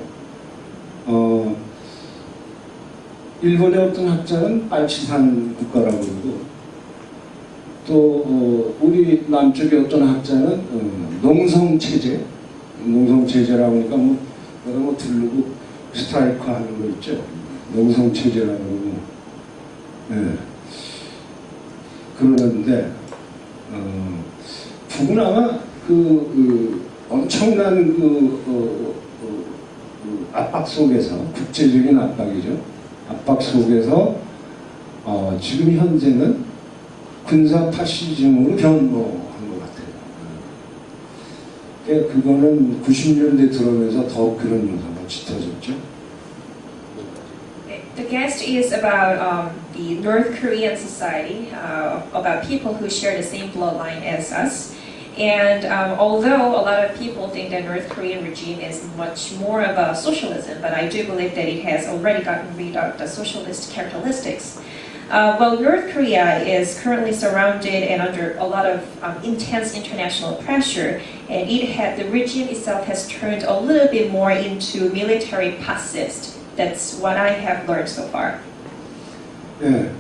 일본의 어떤 학자는 빨치산 국가라고 그러고 또 우리 남쪽의 어떤 학자는 농성체제, 농성체제라고 하니까 뭐 두르고 스트라이크 하는 거 있죠. 농성체제라고 그러고 그러는데 북은 아마 엄청난 압박 속에서 국제적인 압박이죠. 압박 속에서 지금 현재는 군사 파시즘으로 변모한 것 같아요. 그거는 90년대 들어오면서 더 그런 요소가 짙어졌죠. The guest is about the North Korean society, about people who share the same bloodline as us. And although a lot of people think that North Korean regime is much more of a socialism, but I do believe that it has already gotten rid of the socialist characteristics. Well, North Korea is currently surrounded and under a lot of intense international pressure, and the regime itself has turned a little bit more into military pacifist. That's what I have learned so far. 네,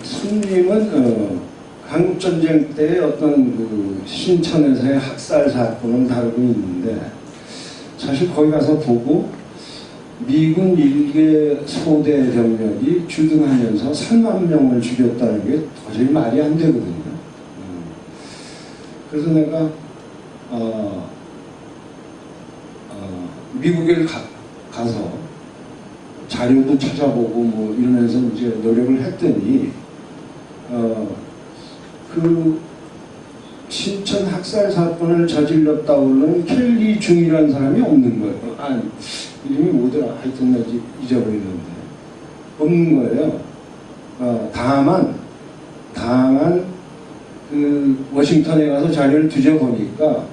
손님은 한국전쟁 때 어떤 신천에서의 학살 사건을 다루고 있는데 사실 거기 가서 보고 미군 일개 소대 병력이 주둔하면서 3만 명을 죽였다는 게 도저히 말이 안 되거든요. 그래서 내가 미국에 가서 자료도 찾아보고 뭐 이러면서 이제 노력을 했더니 그 신천 학살 사건을 저질렀다고는 켈리 중이라는 사람이 없는 거예요. 이름이 뭐더라? 하여튼 나 잊어버리는데 없는 거예요. 다만 그 워싱턴에 가서 자료를 뒤져보니까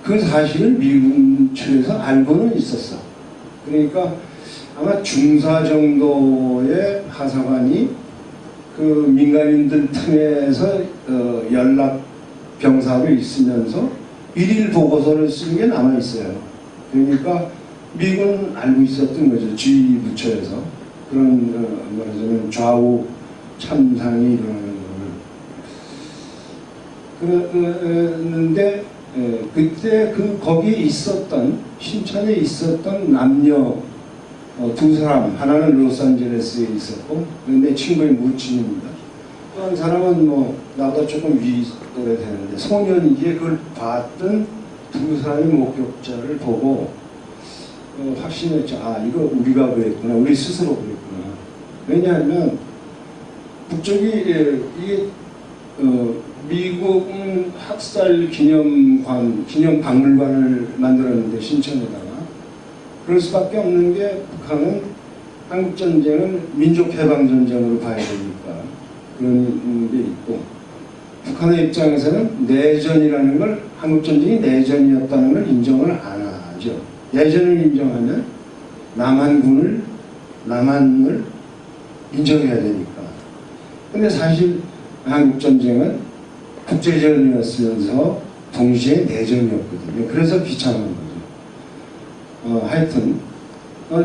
그 사실을 미군 측에서 알고는 있었어. 그러니까 아마 중사 정도의 하사관이 그 민간인들 틈에서 연락 병사로 있으면서 일일 보고서를 쓰는 게 남아 있어요. 그러니까 미군은 알고 있었던 거죠. 지휘 부처에서 그런 말하자면 좌우 참상이 일어나는 거를 그랬는데 그때 거기에 있었던 신천에 있었던 남녀 두 사람, 하나는 로스앤젤레스에 있었고 내 친구의 모친입니다. 또 한 사람은 뭐 나보다 조금 위 또래 되는데 소년이기에 그걸 봤던 두 사람의 목격자를 보고 확신했죠. 이거 우리가 그랬구나. 우리 스스로 그랬구나. 왜냐하면 북쪽이 이게 미국 학살 기념 박물관을 만들었는데 신천에다가 그럴 수밖에 없는 게 북한은 한국전쟁을 민족해방전쟁으로 봐야 되니까 그런 게 있고 북한의 입장에서는 내전이라는 걸 한국전쟁이 내전이었다는 걸 인정을 안 하죠. 내전을 인정하면 남한을 인정해야 되니까. 근데 사실 한국전쟁은 국제전이었으면서 동시에 내전이었거든요. 그래서 비참한 거죠. 하여튼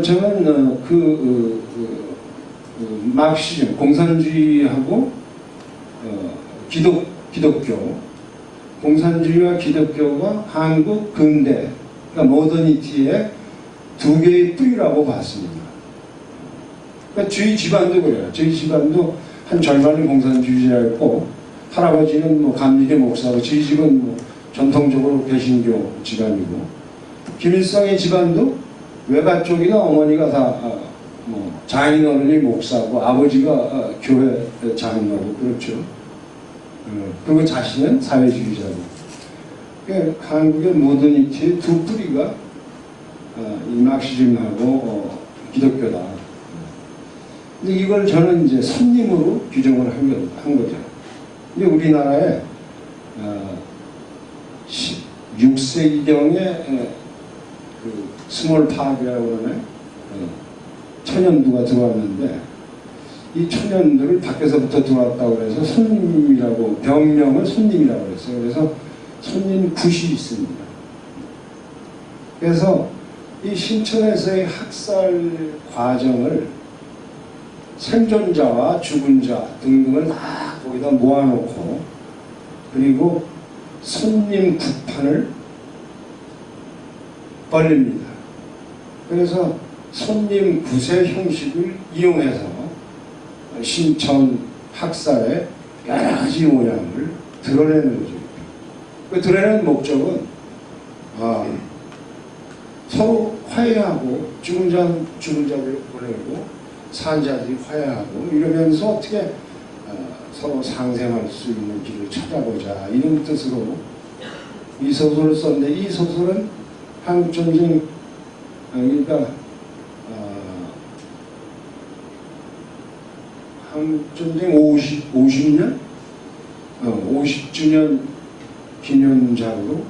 저는 막시즘 공산주의하고 기독교 공산주의와 기독교가 한국 근대 그러니까 모더니티의 두 개의 뿌리라고 봤습니다. 그러니까 저희 집안도 그래요. 저희 집안도 한 절반은 공산주의자였고 할아버지는 뭐 감리교 목사고 저희 집은 뭐 전통적으로 개신교 집안이고 김일성의 집안도 외가 쪽이나 어머니가 다 뭐 장인어른이 목사고 아버지가 교회 장로고 그렇죠. 그리고 자신은 사회주의자고. 그러니까 한국의 모더니티의 두 뿌리가 이 막시즘하고 기독교다. 근데 이걸 저는 이제 선님으로 규정을 한 거죠. 근데 우리나라에 16세기경에 그 스몰 팝이라고 그러네. 천연두가 들어왔는데 이 천연두를 밖에서부터 들어왔다고 그래서 손님이라고 병명을 손님이라고 그랬어요. 그래서 손님 굿이 있습니다. 그래서 이 신천에서의 학살 과정을 생존자와 죽은 자 등등을 다 거기다 모아놓고 그리고 손님 굿판을 벌립니다. 그래서 손님 굿의 형식을 이용해서 신천 학살의 여러 가지 모양을 드러내는 거죠. 그 드러내는 목적은 서로 화해하고 죽은 자를 보내고 산 자들이 화해하고 이러면서 어떻게 서로 상생할 수 있는 길을 찾아보자 이런 뜻으로 이 소설을 썼는데 이 소설은 한국전쟁 그러니까 한국전쟁 50년 50주년 기념작으로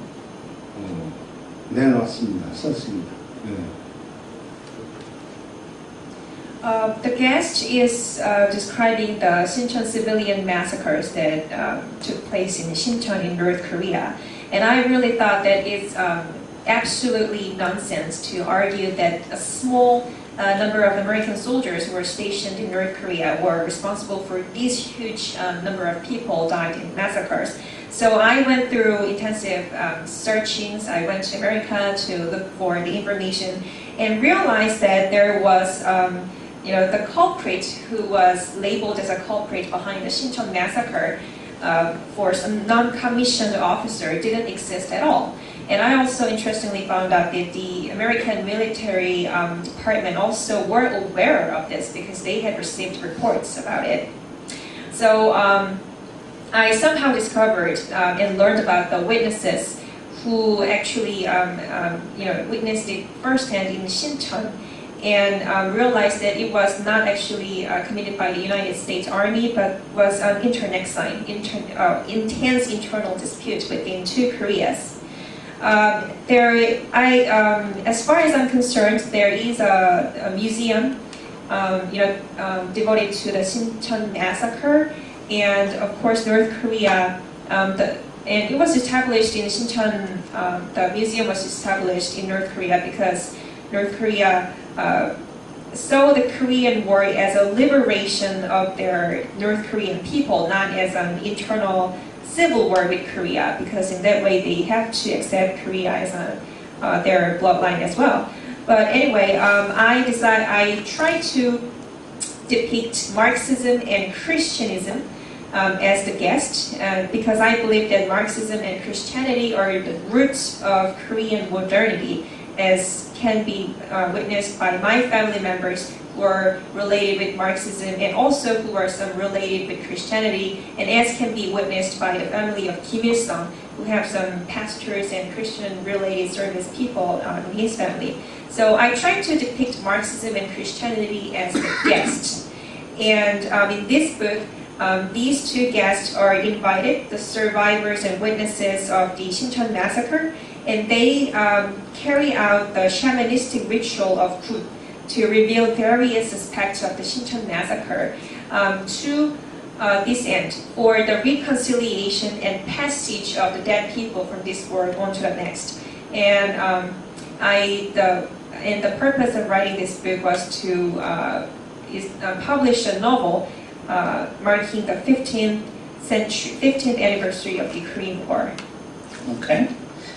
내놨습니다. 썼습니다. 네. The guest is describing the Sinchon civilian massacres that took place in Sinchon in North Korea. And I really thought that it's absolutely nonsense to argue that a small number of American soldiers who were stationed in North Korea were responsible for these huge number of people died in massacres. So I went through intensive searchings. I went to America to look for the information and realized that there was the culprit who was labeled as a culprit behind the Sinchon massacre for some non-commissioned officer didn't exist at all. And I also interestingly found out that the American military department also were aware of this because they had received reports about it. So I somehow discovered and learned about the witnesses who actually witnessed it firsthand in Sinchon and realized that it was not actually committed by the United States Army but was an internecine, intense internal dispute within two Koreas. As far as I'm concerned, there is a museum devoted to the Sinchon massacre. And of course, North Korea, and it was established in Sinchon, the museum was established in North Korea because North Korea saw the Korean War as a liberation of their North Korean people, not as an internal civil war with Korea, because in that way they have to accept Korea as their bloodline as well. But anyway, I tried to depict Marxism and Christianism as the guest because I believe that Marxism and Christianity are the roots of Korean modernity, as can be witnessed by my family members who are related with Marxism and also who are some related with Christianity, and as can be witnessed by the family of Kim Il-sung, who have some pastors and Christian-related service people in his family. So I tried to depict Marxism and Christianity as the guest. And in this book, these two guests are invited, the survivors and witnesses of the Sinchon massacre, and they carry out the shamanistic ritual of Gut to reveal various aspects of the Sinchon massacre to this end, for the reconciliation and passage of the dead people from this world onto the next. And the purpose of writing this book was to publish a novel marking the 15th anniversary of the Korean War. Okay.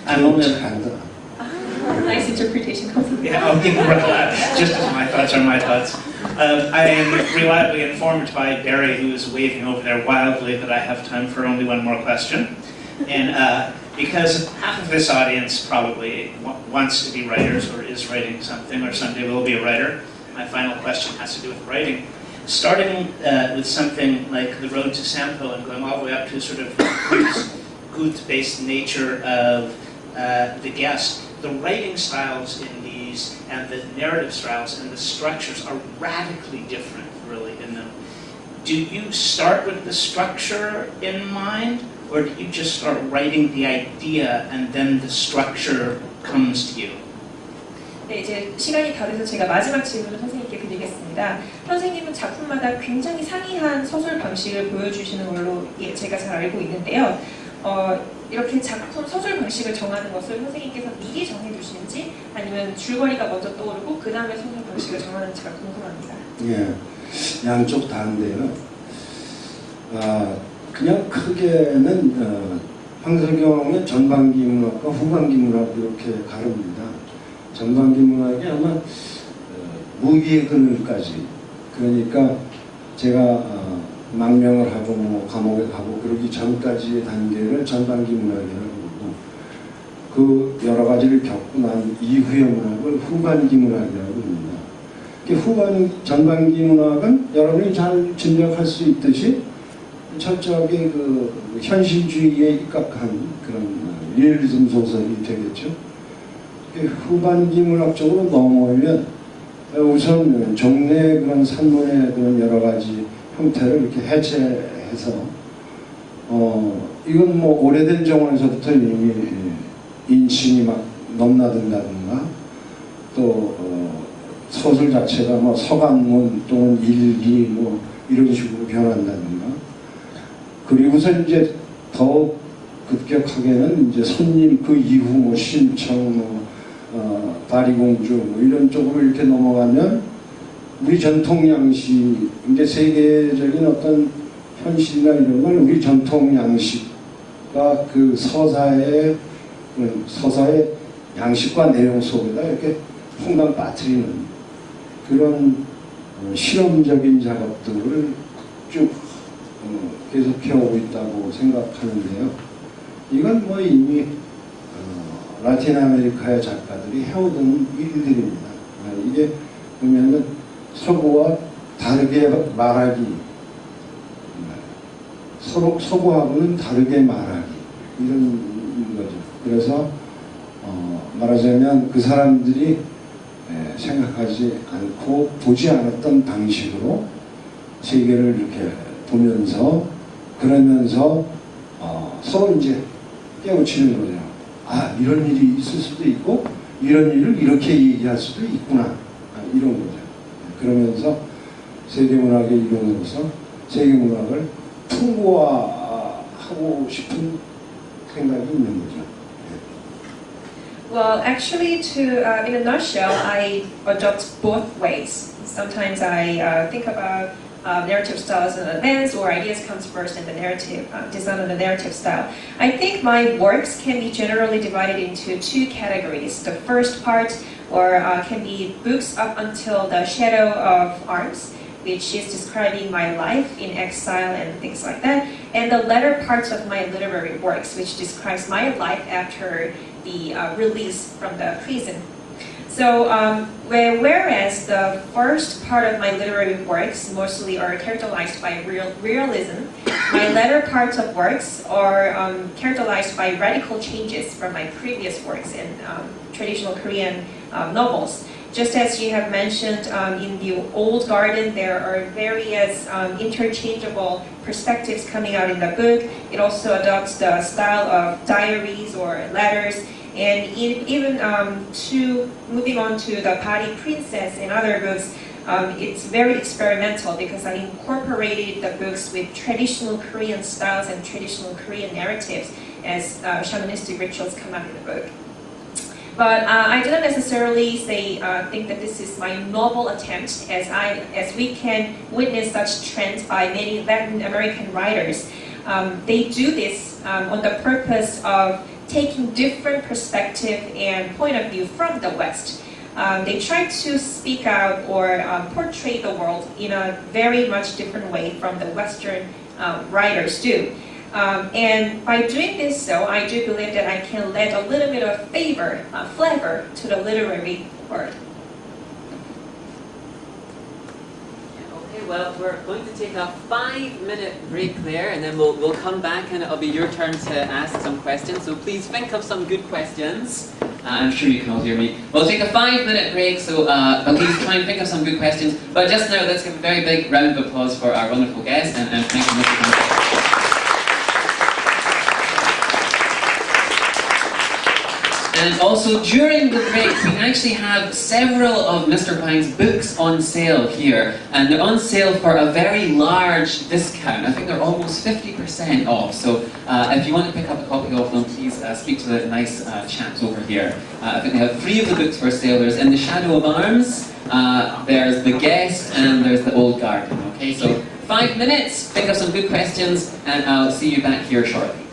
I'm only Nice interpretation. Yeah, okay, just as my thoughts are my thoughts. I am reliably informed by Barry, who is waving over there wildly, that I have time for only one more question. And because half of this audience probably wants to be writers or is writing something or someday will be a writer, my final question has to do with writing. Starting with something like The Road to Sampo and going all the way up to sort of Gut-based nature of the guest, the writing styles in these and the narrative styles and the structures are radically different, really, in them. Do you start with the structure in mind, or do you just start writing the idea and then the structure comes to you? 네, 이제 시간이 다 돼서 제가 마지막 질문을 선생님께 드리겠습니다. 선생님은 작품마다 굉장히 상이한 서술 방식을 보여주시는 걸로 제가 잘 알고 있는데요. 이렇게 작품 서술 방식을 정하는 것을 선생님께서 미리 정해주시는지 아니면 줄거리가 먼저 떠오르고 그 다음에 서술 방식을 정하는지가 궁금합니다. 예, 양쪽 다인데요. 그냥 크게는 황석영의 전반기 문학과 후반기 문학 이렇게 가릅니다. 전반기 문학이 아마 무기의 그늘까지, 그러니까 제가 망명을 하고 뭐 감옥에 가고 그러기 전까지의 단계를 전반기 문학이라고 그러고, 그 여러 가지를 겪고 난 이후의 문학을 후반기 문학이라고 합니다. 전반기 문학은 여러분이 잘 짐작할 수 있듯이 철저하게 그 현실주의에 입각한 그런 리얼리즘 소설이 되겠죠. 후반기 문학적으로 넘어오면 우선 종래 그런 산문의 그런 여러 가지 형태를 이렇게 해체해서 이건 뭐 오래된 정원에서부터 이미 인신이 막 넘나든다든가 또 소설 자체가 뭐 서간문 또는 일기 뭐 이런 식으로 변한다든가, 그리고서 이제 더욱 급격하게는 이제 손님 그 이후 뭐 신청 뭐 다리공주 뭐 이런 쪽으로 이렇게 넘어가면 우리 전통 양식, 이제 세계적인 어떤 현실이나 이런 걸 우리 전통 양식과 그 서사의 양식과 내용 속에다 이렇게 퐁당 빠뜨리는 그런 실험적인 작업들을 쭉 계속해오고 있다고 생각하는데요. 이건 뭐 이미 라틴 아메리카의 작가들이 해오던 일들입니다. 이게 보면은 서구와 다르게 말하기, 서구하고는 다르게 말하기, 이런 거죠. 그래서 말하자면 그 사람들이 생각하지 않고 보지 않았던 방식으로 세계를 이렇게 보면서, 그러면서 서로 이제 깨우치는 거죠. 이런 일이 있을 수도 있고 이런 일을 이렇게 얘기할 수도 있구나, 이런 거죠. 그러면서 세계문학의 이론으로서 세계문학을 풍부화하고 싶은 생각이 있는 거죠. Well, actually, in a nutshell, I adopt both ways. Sometimes I think about narrative styles in advance, or ideas comes first in the narrative, design of the narrative style. I think my works can be generally divided into two categories. The first part, can be books up until The Shadow of Arms, which is describing my life in exile and things like that, and the latter parts of my literary works, which describes my life after the release from the prison. So, whereas the first part of my literary works mostly are characterized by realism, my latter parts of works are characterized by radical changes from my previous works in traditional Korean novels. Just as you have mentioned, in the Old Garden, there are various interchangeable perspectives coming out in the book. It also adopts the style of diaries or letters. And even moving on to The Body Princess and other books, it's very experimental because I incorporated the books with traditional Korean styles and traditional Korean narratives as shamanistic rituals come out in the book. But I didn't necessarily think that this is my novel attempt, as we can witness such trends by many Latin American writers. They do this on the purpose of taking different perspective and point of view from the West. They try to speak out or portray the world in a very much different way from the Western writers do. And by doing this, though, I do believe that I can lend a little bit of flavor to the literary world. Well, we're going to take a 5-minute break there, and then we'll come back, and it'll be your turn to ask some questions. So please think of some good questions. I'm sure you can all hear me. We'll take a 5-minute break, so please try and think of some good questions. But just now, let's give a very big round of applause for our wonderful guest, and thank you, Mr. Conte. And also during the break, we actually have several of Mr. Bang's books on sale here, and they're on sale for a very large discount. I think they're almost 50% off. So if you want to pick up a copy of them, please speak to the nice chaps over here. I think they have 3 of the books for sale. There's In the Shadow of Arms, there's The Guest, and there's The Old Garden. Okay, so 5 minutes, think of some good questions, and I'll see you back here shortly.